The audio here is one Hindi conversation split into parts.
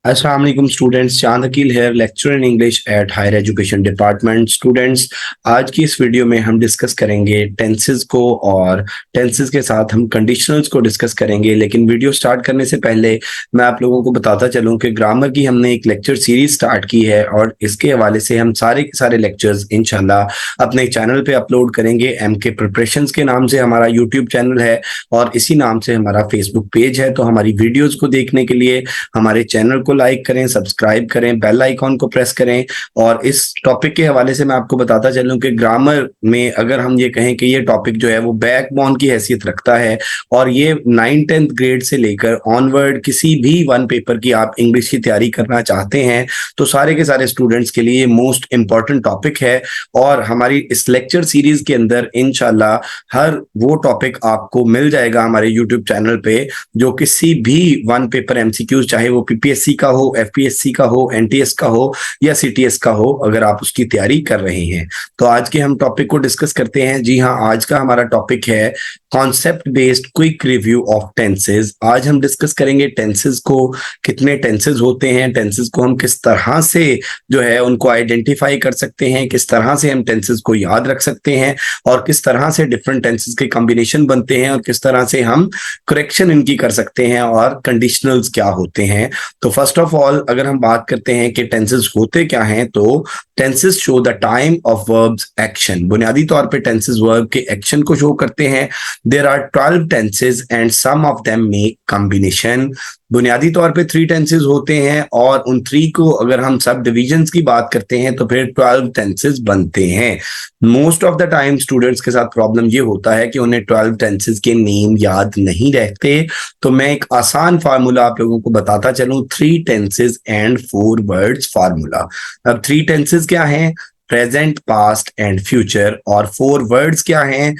अस्सलाम वालेकुम स्टूडेंट्स, चांद अकील है, lecture in English at higher education department. Students, आज की इस वीडियो में हम डिस्कस करेंगे टेंसेस को और टेंसेस के साथ हम कंडीशनल्स को डिस्कस करेंगे। लेकिन वीडियो स्टार्ट करने से पहले मैं आप लोगों को बताता चलूं कि ग्रामर की हमने एक लेक्चर सीरीज स्टार्ट की है और इसके हवाले से हम सारे के सारे लेक्चर्स इंशाल्लाह अपने चैनल पे अपलोड करेंगे। MK प्रिपरेशंस के नाम से हमारा यूट्यूब चैनल है और इसी नाम से हमारा फेसबुक पेज है। तो हमारी वीडियोज को देखने के लिए हमारे चैनल को लाइक करें, सब्सक्राइब करें, बेल आइकॉन को प्रेस करें। और इस टॉपिक के हवाले से मैं आपको बताता चलूं कि ग्रामर में अगर हम ये कहें कि ये टॉपिक जो है वो बैकबोन की हैसियत रखता है और ये 9th-10th ग्रेड से लेकर ऑनवर्ड किसी भी वन पेपर की आप इंग्लिश की तैयारी करना चाहते हैं तो सारे के सारे स्टूडेंट्स के लिए ये मोस्ट इंपॉर्टेंट टॉपिक है। और हमारी इस लेक्चर सीरीज के अंदर इंशाल्लाह हर वो टॉपिक आपको मिल जाएगा हमारे यूट्यूब चैनल पे जो किसी भी वन पेपर MCQs, चाहे वो PPSC का हो, FPSC का हो, NTS का हो या CTS का हो, अगर आप उसकी तैयारी कर रहे हैं। तो आज के हम टॉपिक को डिस्कस करते हैं। जी हाँ, आज का हमारा टॉपिक है concept based quick review of tenses. आज हम डिस्कस करेंगे टेंसेस को, कितने टेंसेस होते हैं, टेंसेस को हम किस तरह से जो है उनको आइडेंटिफाई कर सकते हैं, किस तरह से हम टेंसेस को याद रख सकते हैं और किस तरह से डिफरेंट टेंसेस के कॉम्बिनेशन बनते हैं और किस तरह से हम करेक्शन इनकी कर सकते हैं और कंडीशनल्स क्या होते हैं। तो फर्स्ट ऑफ ऑल अगर हम बात करते हैं कि टेंसेस होते क्या हैं, तो tenses show the time of verbs action. बुनियादी तौर पे टेंसेस वर्ब के एक्शन को शो करते हैं। There are 12 tenses and some of them make combination. बुनियादी तौर पे 3 टेंसेस होते हैं और उन 3 को अगर हम सब डिविजन्स की बात करते हैं तो फिर 12 टेंसेस बनते हैं। Most of the time students के साथ प्रॉब्लम ये होता है कि उन्हें 12 टेंसेस के नेम याद नहीं रहते। तो मैं एक आसान फार्मूला आप लोगों को बताता चलूं, 3 टेंसेस एंड 4 वर्ड्स फार्मूला। अब 3 टेंसेस क्या हैं? Present, past and future. और 4 वर्ड्स क्या हैं?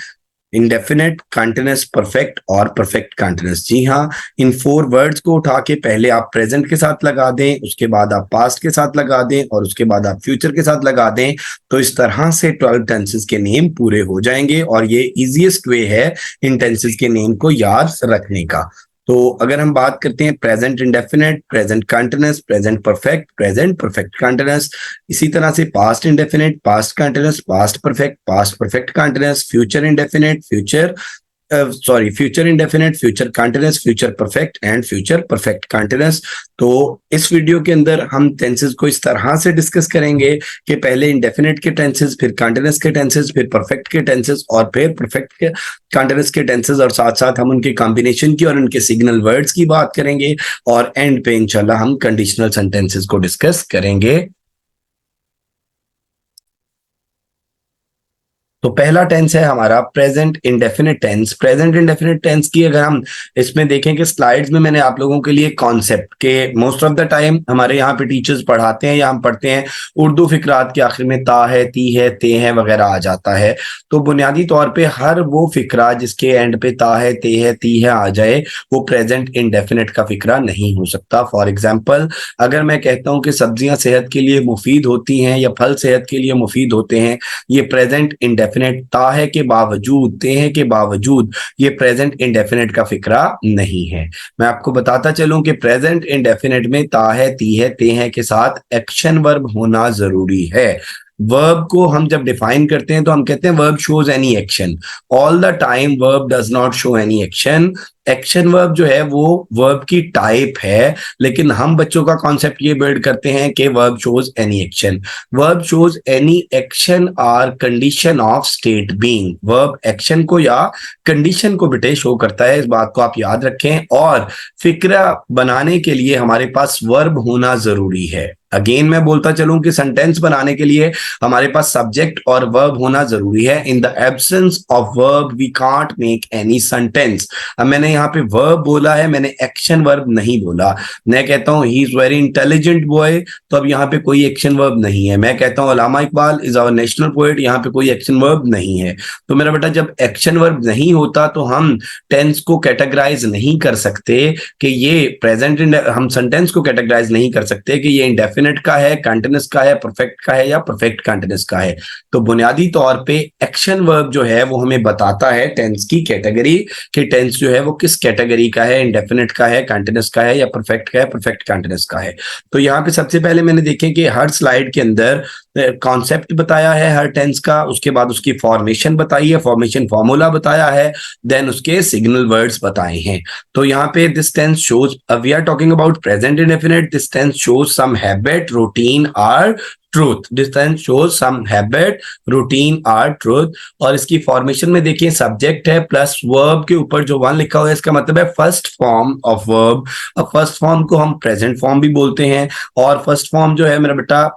इंडेफिनेट, कंटिन्यूअस, परफेक्ट और परफेक्ट कंटिन्यूअस। जी हाँ, इन 4 वर्ड्स को उठा के पहले आप प्रेजेंट के साथ लगा दें, उसके बाद आप पास्ट के साथ लगा दें और उसके बाद आप फ्यूचर के साथ लगा दें, तो इस तरह से 12 टेंसेस के नेम पूरे हो जाएंगे और ये इजीएस्ट वे है इन टेंसेस के नेम को याद रखने का। तो अगर हम बात करते हैं present indefinite, present continuous, present perfect, present perfect continuous, इसी तरह से past indefinite, past continuous, past perfect continuous, future indefinite, future indefinite, future continuous, future perfect and future perfect continuous. तो इस वीडियो के अंदर हम टेंसेस को इस तरह से डिस्कस करेंगे कि पहले इंडेफिनेट के टेंसेस, फिर कंटिन्यूअस के टेंसेस, फिर परफेक्ट के टेंसेस और फिर परफेक्ट के कंटिन्यूअस के टेंसेस, और साथ साथ हम उनके कॉम्बिनेशन की और उनके सिग्नल वर्ड्स की बात करेंगे और एंड पे इंशाल्लाह हम कंडीशनल सेंटेंसेस को डिस्कस करेंगे। तो पहला टेंस है हमारा present indefinite tense. Present indefinite tense की अगर हम इसमें देखें कि स्लाइड्स में मैंने आप लोगों के लिए कॉन्सेप्ट के मोस्ट ऑफ द टाइम हमारे यहाँ पे टीचर्स पढ़ाते हैं या हम पढ़ते हैं उर्दू फिक्रात के आखिर में ता है, ती है, ते है वगैरह आ जाता है। तो बुनियादी तौर पे हर वो फिक्रा जिसके एंड पे ता है, ते है, ती है आ जाए वो प्रेजेंट इंडेफिनिट का फिक्रा नहीं हो सकता। फॉर एग्जाम्पल, अगर मैं कहता हूँ कि सब्जियां सेहत के लिए मुफीद होती हैं या फल सेहत के लिए मुफीद होते हैं, ये प्रेजेंट इंडेफिनिट ता है के बावजूद, ते है के बावजूद ये प्रेजेंट इंडेफिनिट का फिक्रा नहीं है। मैं आपको बताता चलूं कि प्रेजेंट इंडेफिनिट में ता है, ती है, ते है के साथ एक्शन वर्ब होना जरूरी है। वर्ब को हम जब डिफाइन करते हैं तो हम कहते हैं verb shows any action. All the time verb does not show any action. Action verb जो है वो वर्ब की टाइप है, लेकिन हम बच्चों का कॉन्सेप्ट ये बिल्ड करते हैं कि verb shows any action. Verb shows any action or condition of state being. Verb action को या कंडीशन को बेटे शो करता है, इस बात को आप याद रखें। और फिक्रा बनाने के लिए हमारे पास वर्ब होना जरूरी है। अगेन मैं बोलता चलूं कि सेंटेंस बनाने के लिए हमारे पास सब्जेक्ट और वर्ब होना जरूरी है। In the absence of verb we can't make any sentence. अब मैंने यहाँ पे वर्ब बोला है, मैंने एक्शन वर्ब नहीं बोला। मैं कहता हूँ he is very intelligent boy, तो अब यहाँ पे कोई एक्शन वर्ब नहीं है। मैं कहता हूँ Allama Iqbal is our national poet, यहाँ पे कोई एक्शन वर्ब नहीं है। तो मेरा बेटा जब एक्शन वर्ब नहीं होता तो हम टेंस को कैटेगराइज नहीं कर सकते कि ये प्रेजेंट, हम सेंटेंस को कैटेगराइज नहीं कर सकते कि ये इंडेफिनिट का है, कंटिन्यूअस का है, परफेक्ट का है या परफेक्ट कंटिन्यूअस का है। तो बुनियादी तौर पे एक्शन वर्ब जो है वो हमें बताता है टेंस की कैटेगरी, कि टेंस जो है वो किस कैटेगरी का है, इंडेफिनिट का है, कंटीन्यूअस का है, या परफेक्ट का है, परफेक्ट कंटीन्यूअस का है। तो यहाँ पे सबसे पहले मैंने देखे कि हर स्लाइड के अंदर कॉन्सेप्ट बताया है हर टेंस का, उसके बाद उसकी फॉर्मेशन बताई है, फॉर्मेशन फॉर्मूला बताया है, देन उसके सिग्नल वर्ड्स बताए हैं। तो यहाँ पे this tense shows, we are talking about present indefinite, this tense shows some habit, routine और truth. This tense shows some habit, routine और ट्रूथ। और इसकी फॉर्मेशन में देखिए सब्जेक्ट है प्लस वर्ब के ऊपर जो वन लिखा हुआ है, इसका मतलब है फर्स्ट फॉर्म ऑफ वर्ब। अब फर्स्ट फॉर्म को हम प्रेजेंट फॉर्म भी बोलते हैं, और फर्स्ट फॉर्म जो है मेरा बेटा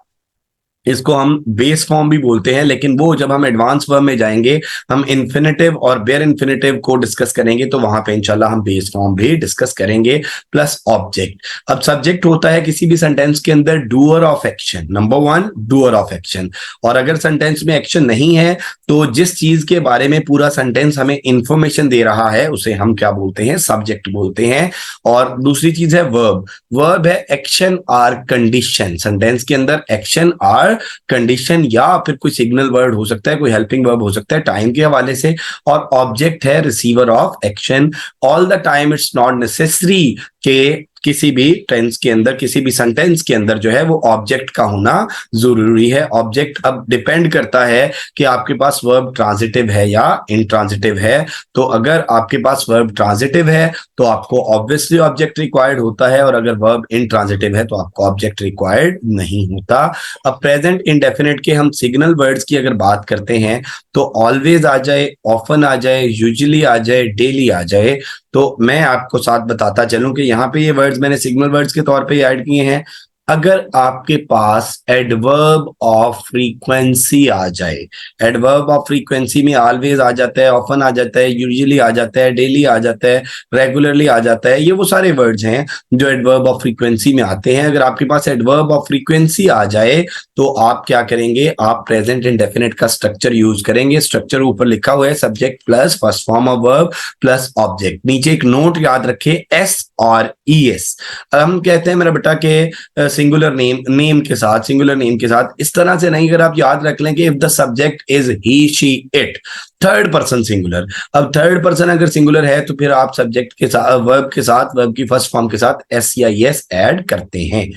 इसको हम बेस फॉर्म भी बोलते हैं, लेकिन वो जब हम एडवांस वर्ब में जाएंगे, हम इन्फिनेटिव और बेयर इन्फिनेटिव को डिस्कस करेंगे, तो वहां पे इंशाल्लाह हम बेस फॉर्म भी डिस्कस करेंगे, प्लस ऑब्जेक्ट। अब सब्जेक्ट होता है किसी भी सेंटेंस के अंदर doer of action, number one doer of action. और अगर सेंटेंस में एक्शन नहीं है तो जिस चीज के बारे में पूरा सेंटेंस हमें इंफॉर्मेशन दे रहा है उसे हम क्या बोलते हैं, सब्जेक्ट बोलते हैं। और दूसरी चीज है वर्ब। वर्ब है एक्शन आर कंडीशन, सेंटेंस के अंदर एक्शन आर कंडीशन या फिर कोई सिग्नल वर्ड हो सकता है, कोई हेल्पिंग वर्ब हो सकता है टाइम के हवाले से। और ऑब्जेक्ट है receiver of action. All the time it's not necessary के किसी भी टेंस के अंदर, किसी भी सेंटेंस के अंदर जो है वो ऑब्जेक्ट का होना जरूरी है। ऑब्जेक्ट अब डिपेंड करता है कि आपके पास वर्ब ट्रांजिटिव है या इंट्रांजिटिव है। तो अगर आपके पास वर्ब ट्रांजिटिव है तो आपको ऑब्वियसली ऑब्जेक्ट रिक्वायर्ड होता है, और अगर वर्ब इंट्रांजिटिव है तो आपको ऑब्जेक्ट रिक्वायर्ड नहीं होता। अब प्रेजेंट इंडेफिनिट के हम सिग्नल वर्ड्स की अगर बात करते हैं तो ऑलवेज आ जाए, ऑफन आ जाए, यूजुअली आ जाए, डेली आ जाए। तो मैं आपको साथ बताता चलूं कि यहाँ पे ये वर्ड्स मैंने सिग्नल वर्ड्स के तौर पे ऐड किए हैं। अगर आपके पास एडवर्ब ऑफ फ्रीक्वेंसी आ जाए, एडवर्ब ऑफ फ्रीक्वेंसी में ऑलवेज आ जाता है, ऑफन आ जाता है, यूजुअली आ जाता है, डेली आ जाता है, रेगुलरली आ जाता है, ये वो सारे वर्ड्स हैं जो एडवर्ब ऑफ फ्रीक्वेंसी में आते हैं। अगर आपके पास एडवर्ब ऑफ फ्रीक्वेंसी आ जाए तो आप क्या करेंगे, आप प्रेजेंट इंडेफिनिट का स्ट्रक्चर यूज करेंगे। स्ट्रक्चर ऊपर लिखा हुआ है, subject plus first form of verb plus object. नीचे एक नोट याद रखे, एस और ई एस। हम कहते हैं मेरा बेटा के सिंगुलर नेम के साथ, सिंगुलर नेम के साथ इस तरह से नहीं, अगर आप याद रख लें कि if the subject is he she it, third person singular. अब थर्ड पर्सन अगर सिंगुलर है तो फिर आप सब्जेक्ट के साथ, वर्ब के साथ, वर्ब की फर्स्ट फॉर्म के साथ एस या एस ऐड करते हैं।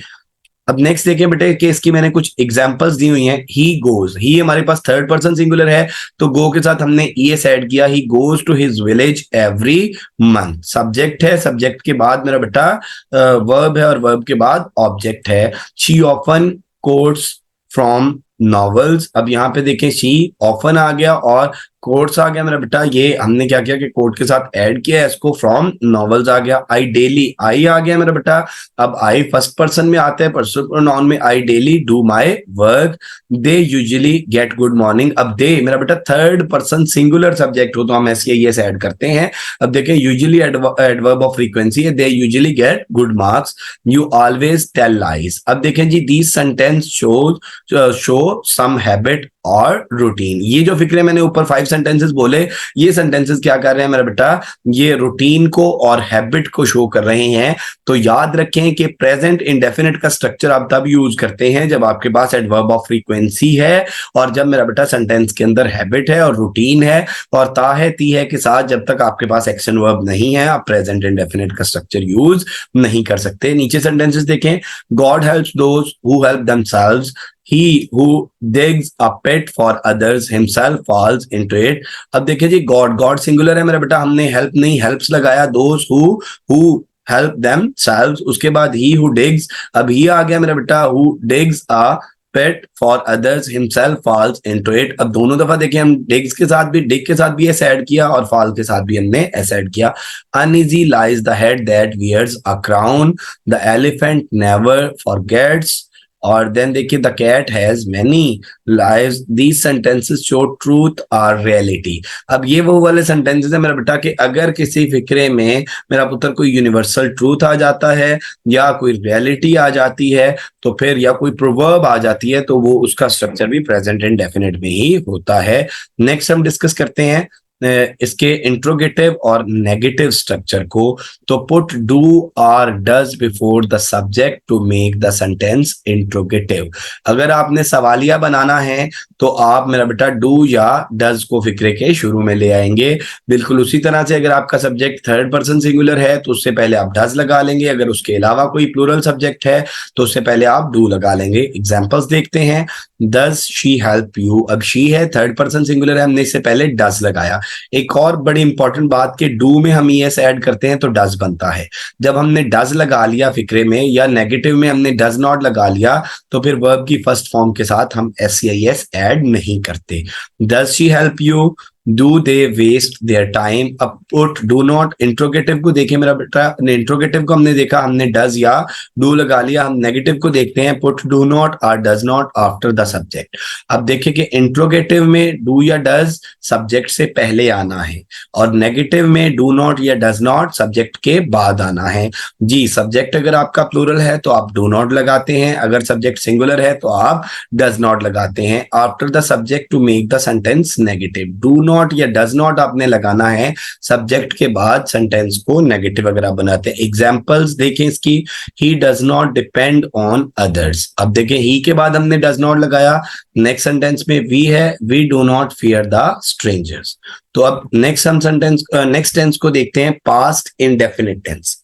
अब नेक्स्ट देखिए बेटे कि इसकी मैंने कुछ एग्जांपल्स दी हुई हैं। ही गोज, ही हमारे पास थर्ड पर्सन सिंगुलर है तो गो के साथ हमने ईएस ऐड किया। He goes to his village every month, subject है, सब्जेक्ट के बाद मेरा बेटा वर्ब है और वर्ब के बाद ऑब्जेक्ट है। She often quotes from novels. अब यहाँ पे देखें शी ऑफन आ गया और कोट्स आ गया मेरा बेटा, ये हमने क्या किया कि कोट के साथ ऐड किया है इसको, फ्रॉम नॉवेल्स आ गया। आई डेली, आई आ गया मेरा बेटा। अब आई फर्स्ट पर्सन में आता है, पर्सनल प्रोनाउन में, I daily do my work. They usually get good morning. अब दे मेरा बेटा थर्ड पर्सन सिंगुलर सब्जेक्ट हो तो हम ऐसे ये ऐड करते हैं। अब देखें यूजुअली एडवर्ब ऑफ फ्रीक्वेंसी है, they usually get good marks. You always tell lies. अब देखें जी, these sentence show some habit और रूटीन। ये जो फिक्रे मैंने ऊपर 5 सेंटेंसेस बोले, ये सेंटेंसेस क्या कर रहे हैं मेरा बेटा, ये रूटीन को और हैबिट को शो कर रहे हैं। तो याद रखें कि प्रेजेंट इंडेफिनिट का स्ट्रक्चर आप तब यूज करते हैं जब आपके पास एडवर्ब ऑफ फ्रीक्वेंसी है, और जब मेरा बेटा सेंटेंस के अंदर हैबिट है और रूटीन है, और ता है ती है के साथ जब तक आपके पास एक्शन वर्ब नहीं है आप प्रेजेंट इंडेफिनिट का स्ट्रक्चर यूज नहीं कर सकते। नीचे सेंटेंसेस देखें, God helps those who help themselves. He who digs a pit for others himself falls into it. अब देखिए जी, गॉड, गॉड सिंगुलर है मेरा बेटा, हमने हेल्प नहीं हेल्प्स लगाया। दोज who help themselves, उसके बाद he who digs, अब ही आ गया मेरा बेटा, who digs a pit for others himself falls into it। अब दोनों दफा देखिए हम digs के साथ भी, dig के साथ भी ऐसे ऐड किया और fall के साथ भी हमने ऐसे ऐड किया। uneasy lies the head that wears a crown, the elephant never forgets। और देन देखिए, the cat has many lives, these sentences show truth और रियलिटी। अब ये वो वाले सेंटेंसेस है मेरा बेटा कि अगर किसी फिक्रे में मेरा पुत्र कोई यूनिवर्सल ट्रूथ आ जाता है या कोई रियलिटी आ जाती है तो फिर, या कोई प्रोवर्ब आ जाती है तो वो उसका स्ट्रक्चर भी प्रेजेंट इंडेफिनिट में ही होता है। नेक्स्ट हम डिस्कस करते हैं इसके इंट्रोगेटिव और नेगेटिव स्ट्रक्चर को, तो पुट डू और does before the subject to make the sentence interrogative. अगर आपने सवालिया बनाना है तो आप मेरा बेटा डू या डज को फिक्रे के शुरू में ले आएंगे। बिल्कुल उसी तरह से अगर आपका सब्जेक्ट थर्ड पर्सन सिंगुलर है तो उससे पहले आप डज लगा लेंगे, अगर उसके अलावा कोई प्लूरल सब्जेक्ट है तो उससे पहले आप डू लगा लेंगे। एग्जाम्पल्स देखते हैं। डज शी हेल्प यू, अब शी है, थर्ड पर्सन सिंगुलर है, हमने इससे पहले डज लगाया। एक और बड़ी इंपॉर्टेंट बात कि डू में हम ईएस ऐड करते हैं तो डज बनता है। जब हमने डज लगा लिया फिक्रे में या नेगेटिव में हमने डज नॉट लगा लिया तो फिर वर्ब की फर्स्ट फॉर्म के साथ हम एससीआईएस ऐड नहीं करते। Does she help you, do they waste their time. अब पुट डू नॉट, इंट्रोगेटिव को देखें मेरा बेटा, इंट्रोगेटिव को हमने देखा, हमने डज या डू लगा लिया। हम नेगेटिव को देखते हैं, पुट डू नॉट और does not after the subject. अब देखिए कि इंट्रोगेटिव में डू या डज सब्जेक्ट से पहले आना है और नेगेटिव में डू नॉट या डज नॉट सब्जेक्ट के बाद आना है। जी, सब्जेक्ट अगर आपका प्लूरल है तो आप डू नॉट लगाते हैं, अगर सब्जेक्ट सिंगुलर है तो आप डज नॉट लगाते हैं। After the subject to make the sentence negative, do not या डज नॉट आपने लगाना है सब्जेक्ट के बाद सेंटेंस को नेगेटिव अगर आप बनाते हैं। एग्जांपल्स देखें इसकी। He does not depend on others. अब देखें ही के बाद हमने डज नॉट लगाया, नेक्स्ट सेंटेंस में वी है, we do not fear the strangers. तो अब नेक्स्ट हम सेंटेंस नेक्स्ट टेंस को देखते हैं, past indefinite tense.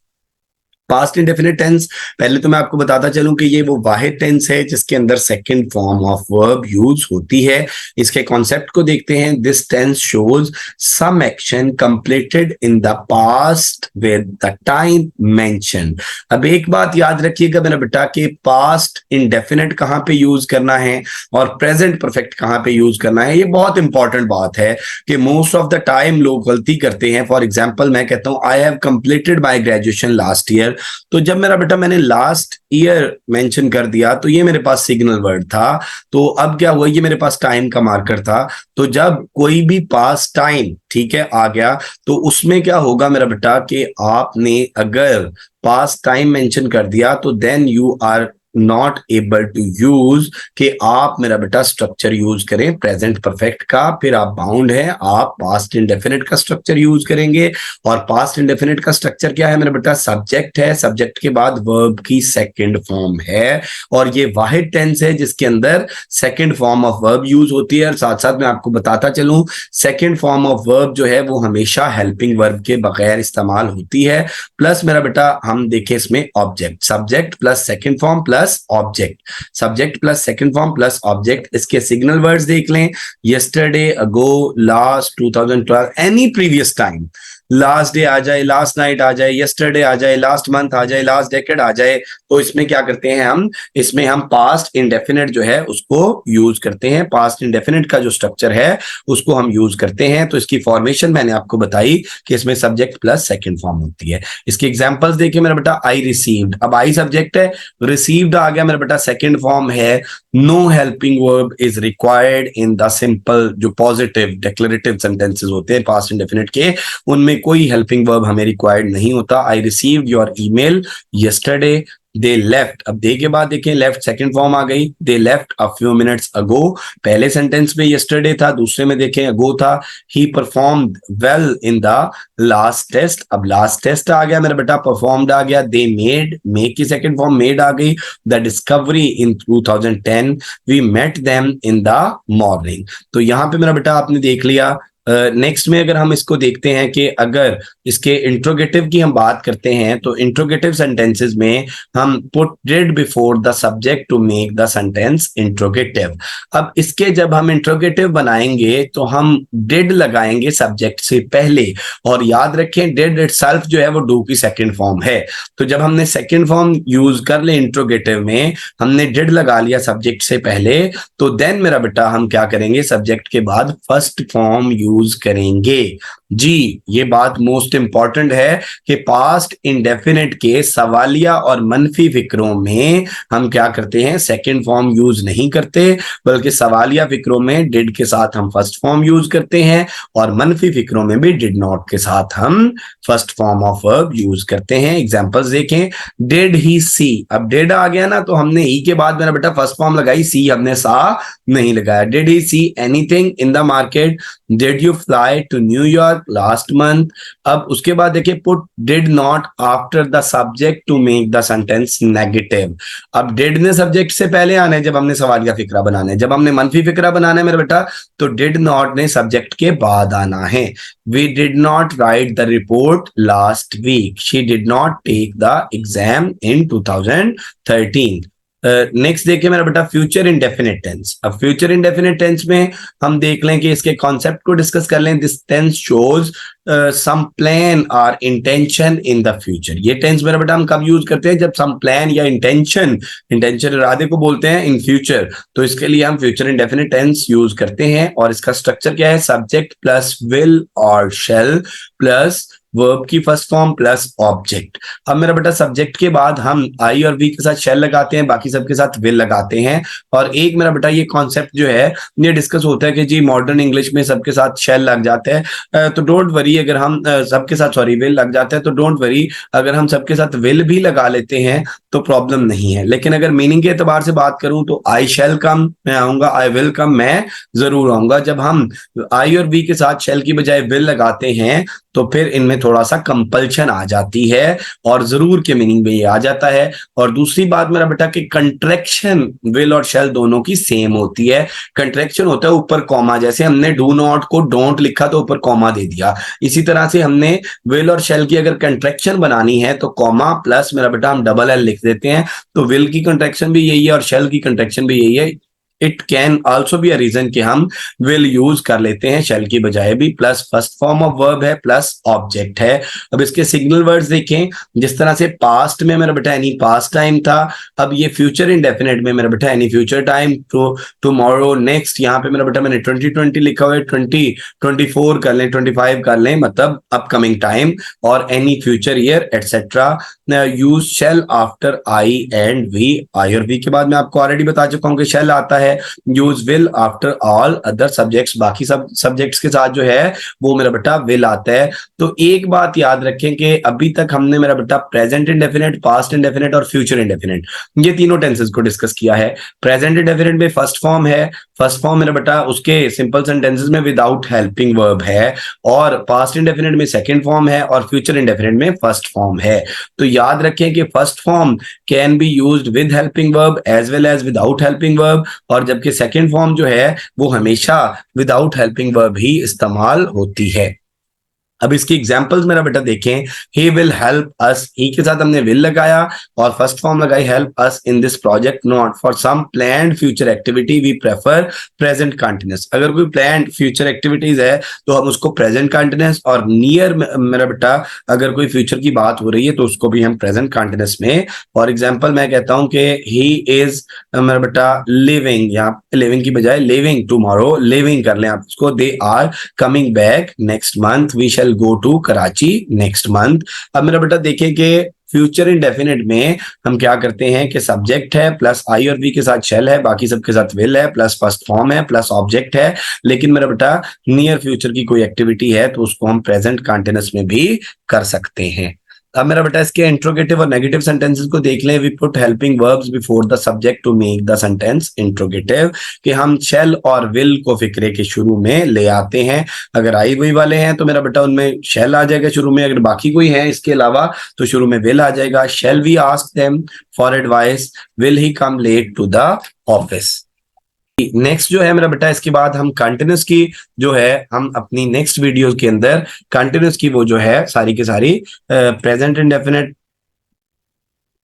Past indefinite tense, पहले तो मैं आपको बताता चलूं कि ये वो वाहिद टेंस है जिसके अंदर second form of verb use होती है। इसके कॉन्सेप्ट को देखते हैं। This tense shows some action completed in the past with the time mentioned. अब एक बात याद रखिएगा मेरा बेटा कि पास्ट इंडेफिनिट कहां पे यूज करना है और प्रेजेंट परफेक्ट कहां पे यूज करना है, ये बहुत इंपॉर्टेंट बात है कि मोस्ट ऑफ द टाइम लोग गलती करते हैं। फॉर एग्जाम्पल मैं कहता हूं I have completed my graduation last year, तो जब मेरा बेटा मैंने लास्ट ईयर मेंशन कर दिया तो ये मेरे पास सिग्नल वर्ड था, तो अब क्या हुआ, ये मेरे पास टाइम का मार्कर था। तो जब कोई भी पास टाइम ठीक है आ गया तो उसमें क्या होगा मेरा बेटा कि आपने अगर पास टाइम मेंशन कर दिया तो then you are not able to use कि आप मेरा बेटा स्ट्रक्चर यूज करें प्रेजेंट परफेक्ट का, फिर आप बाउंड है आप पास्ट इंडेफिनिट का स्ट्रक्चर यूज करेंगे। और पास्ट इंडेफिनिट का स्ट्रक्चर क्या है मेरा बेटा, सब्जेक्ट है, सब्जेक्ट के बाद वर्ब की सेकंड फॉर्म है और ये वाहिद टेंस है जिसके अंदर second form of verb use होती है। और साथ साथ मैं आपको बताता चलूं सेकंड फॉर्म ऑफ वर्ब जो है वो हमेशा हेल्पिंग वर्ब के बगैर इस्तेमाल होती है। प्लस मेरा बेटा हम देखें इसमें object, subject plus second form plus object, subject plus second form plus object. इसके सिग्नल वर्ड्स देख लें, yesterday, ago, last, 2012, any previous time. Last day आ जाए, लास्ट नाइट आ जाए, यस्टरडे आ जाए, लास्ट मंथ आ जाए, लास्ट डेकेड आ जाए, तो इसमें क्या करते हैं हम, इसमें हम पास्ट इंडेफिनिट जो है उसको यूज करते हैं। पास्ट इंडेफिनिट का जो स्ट्रक्चर है उसको हम यूज करते हैं। तो इसकी फॉर्मेशन मैंने आपको बताई कि इसमें सब्जेक्ट प्लस सेकंड फॉर्म होती है। इसके एग्जांपल्स देखिए मेरा बेटा, आई रिसीव्ड, अब आई सब्जेक्ट है, रिसीव्ड आ गया मेरा बेटा सेकंड फॉर्म है। No helping verb is required in the simple, जो पॉजिटिव डिक्लेरेटिव सेंटेंसेस होते हैं पास्ट इंडेफिनिट के, उनमें कोई हेल्पिंग वर्ब हमें रिक्वायर्ड नहीं होता। I received your email yesterday, they left, अब दे के बाद देखें लेफ्ट सेकंड फॉर्म आ गई, they left a few minutes ago. पहले सेंटेंस में यस्टरडे था, दूसरे में देखें अगो था। He performed well in the last test, अब लास्ट टेस्ट आ गया मेरा बेटा, परफॉर्म्ड आ गया। दे मेड, मेक की सेकंड फॉर्म मेड आ गई। The discovery in 2010, we met them in the morning. तो यहां पे मेरा बेटा आपने देख लिया। नेक्स्ट में अगर हम इसको देखते हैं कि अगर इसके इंट्रोगेटिव की हम बात करते हैं तो इंट्रोगेटिव सेंटेंसेस में हम put did before the subject to make the sentence interrogative. अब इसके जब हम इंट्रोगेटिव बनाएंगे तो हम डिड लगाएंगे सब्जेक्ट से पहले, और याद रखें डिड इटसेल्फ जो है वो डू की सेकंड फॉर्म है। तो जब हमने सेकंड फॉर्म यूज कर ले इंट्रोगेटिव में, हमने डिड लगा लिया सब्जेक्ट से पहले, तो देन मेरा बेटा हम क्या करेंगे, सब्जेक्ट के बाद फर्स्ट फॉर्म यूज करेंगे। जी, ये बात मोस्ट इंपॉर्टेंट है कि पास्ट इंडेफिनिट के सवालिया और मनफी फिक्रों में हम क्या करते हैं, सेकंड फॉर्म यूज नहीं करते, बल्कि सवालिया फिक्रों में डिड के साथ हम फर्स्ट फॉर्म यूज करते हैं और मनफी फिक्रों में भी डिड नॉट के साथ हम first form of verb use करते हैं। एग्जांपल्स देखें, डिड ही सी, अब डिड आ गया ना तो हमने ही के बाद मेरा बेटा फर्स्ट फॉर्म लगाई, सी हमने सा नहीं लगाया। Did he see anything in the market, did did you fly to New York last month. अब उसके बाद देखिए put did not after the subject to make the sentence negative. अब डिड ने सब्जेक्ट से पहले आना है जब हमने सवाल का फिक्रा बनाना है, जब हमने मनफी फिक्रा बनाना है मेरा बेटा तो डिड नॉट ने सब्जेक्ट के बाद आना है। We did not write the report last week, she did not take the exam in 2013। Next देखिए मेरा बेटा फ्यूचर इंडेफिनिट टेंस। अब फ्यूचर इंडेफिनिट टेंस में हम देख लें कि इसके कॉन्सेप्ट को डिस्कस कर लें। This tense shows some plan और इंटेंशन इन द फ्यूचर। ये टेंस मेरा बेटा हम कब यूज करते हैं, जब सम प्लान या इंटेंशन इरादे को बोलते हैं इन फ्यूचर, तो इसके लिए हम फ्यूचर इंडेफिनिट टेंस यूज करते हैं। और इसका स्ट्रक्चर क्या है, सब्जेक्ट प्लस विल और शेल प्लस वर्ब की फर्स्ट फॉर्म प्लस ऑब्जेक्ट। अब मेरा बेटा सब्जेक्ट के बाद हम आई और वी के साथ शेल लगाते हैं, बाकी सबके साथ विल लगाते हैं। और एक मेरा बेटा ये कॉन्सेप्ट जो है ये डिस्कस होता है कि जी मॉडर्न इंग्लिश में सबके साथ शेल लग जाता है, तो डोंट वरी अगर हम सबके साथ विल लग जाता है तो डोंट वरी, अगर हम सबके साथ विल भी लगा लेते हैं तो प्रॉब्लम नहीं है। लेकिन अगर मीनिंग के एतबार से बात करूं तो आई शेल कम मैं आऊंगा, आई विल कम मैं जरूर आऊंगा। जब हम आई और वी के साथ शेल की बजाय विल लगाते हैं तो फिर इनमें थोड़ा सा कंपल्शन आ जाती है और जरूर के मीनिंग में ये आ जाता है। और दूसरी बात मेरा बेटा कि कंट्रैक्शन विल और शेल दोनों की सेम होती है। कंट्रैक्शन होता है ऊपर कॉमा, जैसे हमने डू नॉट को डोंट लिखा तो ऊपर कॉमा दे दिया, इसी तरह से हमने विल और शेल की अगर कंट्रैक्शन बनानी है तो कॉमा प्लस मेरा बेटा हम डबल एल लिख देते हैं। तो विल की कंट्रैक्शन भी यही है और शेल की कंट्रैक्शन भी यही है। It can also be a reason कि हम विल यूज कर लेते हैं शेल की बजाय भी, plus first form of verb है प्लस ऑब्जेक्ट है। अब इसके सिग्नल वर्ड्स देखें, जिस तरह से पास्ट में मेरा बेटा एनी पास्ट टाइम था, अब ये फ्यूचर इंडेफिनिट में मेरा बेटा any future time, tomorrow, next. यहाँ पे मेरा बेटा मैंने 2020 लिखा हुआ है, 2024 कर लें, 25 कर लें, मतलब अपकमिंग टाइम, और any future year etcetera. Use shall after I and we. I और वी के बाद मैं आपको ऑलरेडी बता चुका हूं कि शेल आता है। Use will after all other subjects, बाकी सब सब्जेक्ट्स के साथ जो है वो मेरा बेटा विल आता है। तो एक बात याद रखें कि अभी तक हमने मेरा बेटा प्रेजेंट इंडेफिनिट, पास्ट इंडेफिनिट और फ्यूचर इंडेफिनिट ये तीनों टेंसेस को डिस्कस किया है। प्रेजेंट इंडेफिनिट में फर्स्ट फॉर्म है, फर्स्ट फॉर्म मेरा बेटा उसके सिंपल सेंटेंसेस में विदाउट हेल्पिंग वर्ब है, और पास्ट इंडेफिनिट में सेकंड फॉर्म है, और फ्यूचर इंडेफिनिट में फर्स्ट फॉर्म है। तो याद रखें कि first form can be used with helping verb as well as without helping verb, और जबकि सेकंड फॉर्म जो है वो हमेशा विदाउट हेल्पिंग वर्ब ही इस्तेमाल होती है। अब इसकी एग्जांपल्स मेरा बेटा देखें। ही विल हेल्प अस, ही के साथ हमने विल लगाया और फर्स्ट फॉर्म लगाई help us in this project not for some planned future activity we prefer present continuous. अगर कोई प्लान्ड फ्यूचर एक्टिविटीज है तो हम उसको प्रेजेंट कंटिन्यूअस, और नियर मेरा बेटा अगर कोई फ्यूचर की बात हो रही है तो उसको भी हम प्रेजेंट कंटिन्यूअस में। फॉर एग्जाम्पल मैं कहता हूं कि ही इज मेरा बेटा लिविंग, यहाँ लिविंग की बजाय लिविंग टुमारो, लिविंग कर लें आप उसको। They are coming back next month, we shall go to Karachi next month. अब मेरा बेटा देखें कि फ्यूचर इंडेफिनिट में हम क्या करते हैं कि सब्जेक्ट है प्लस आई और वी के साथ शेल है, बाकी सबके साथ विल है, प्लस फर्स्ट फॉर्म है, प्लस ऑब्जेक्ट है। लेकिन मेरा बेटा नियर फ्यूचर की कोई एक्टिविटी है तो उसको हम प्रेजेंट कंटिन्यूअस में भी कर सकते हैं। अब मेरा बेटा इसके इंट्रोगेटिव और नेगेटिव सेंटेंसेस को देख लें। We put helping verbs before the subject to make the sentence interrogative, कि हम शेल और विल को फिक्रे के शुरू में ले आते हैं। अगर आई वही वाले हैं तो मेरा बेटा उनमें शेल आ जाएगा शुरू में, अगर बाकी कोई है इसके अलावा तो शुरू में विल आ जाएगा। Shall we ask them for advice, will he come late to the office. Next जो है मेरा बेटा इसके बाद हम कंटिन्यूस की जो है हम अपनी नेक्स्ट वीडियो के अंदर कंटिन्यूस की वो जो है सारी की सारी प्रेजेंट इंडेफिनिट,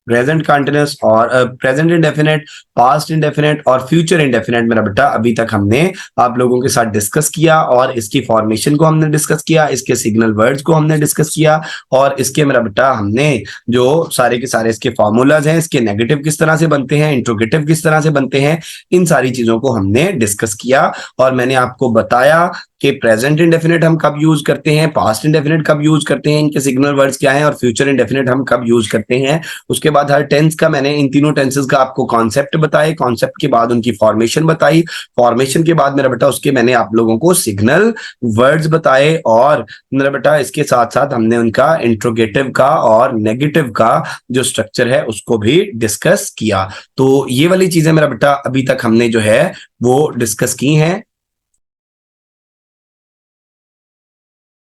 प्रेजेंट कंटिन्यूअस और प्रेजेंट इंडेफिनिट, पास्ट इंडेफिनिट और फ्यूचर इंडेफिनिट मेरा बेटा अभी तक हमने आप लोगों के साथ डिस्कस किया, और इसकी फॉर्मेशन को हमने डिस्कस किया, इसके सिग्नल वर्ड्स को हमने डिस्कस किया, और इसके मेरा बेटा हमने जो सारे के सारे इसके फॉर्मूलाज हैं, इसके नेगेटिव किस तरह से बनते हैं, इंट्रोगेटिव किस तरह से बनते हैं, इन सारी चीजों को हमने डिस्कस किया। और मैंने आपको बताया कि प्रेजेंट इंडेफिनिट हम कब यूज करते हैं, पास्ट इंडेफिनिट कब यूज करते हैं, इनके सिग्नल वर्ड्स क्या हैं, और फ्यूचर इंडेफिनिट हम कब यूज करते हैं। उसके बाद हर टेंस का मैंने इन तीनों टेंसेस का आपको कॉन्सेप्ट बताए, कॉन्सेप्ट के बाद उनकी फॉर्मेशन बताई, फॉर्मेशन के बाद मेरा बेटा उसके मैंने आप लोगों को सिग्नल वर्ड्स बताए, और मेरा बेटा इसके साथ साथ हमने उनका इंट्रोगेटिव का और नेगेटिव का जो स्ट्रक्चर है उसको भी डिस्कस किया। तो ये वाली चीजें मेरा बेटा अभी तक हमने जो है वो डिस्कस की हैं।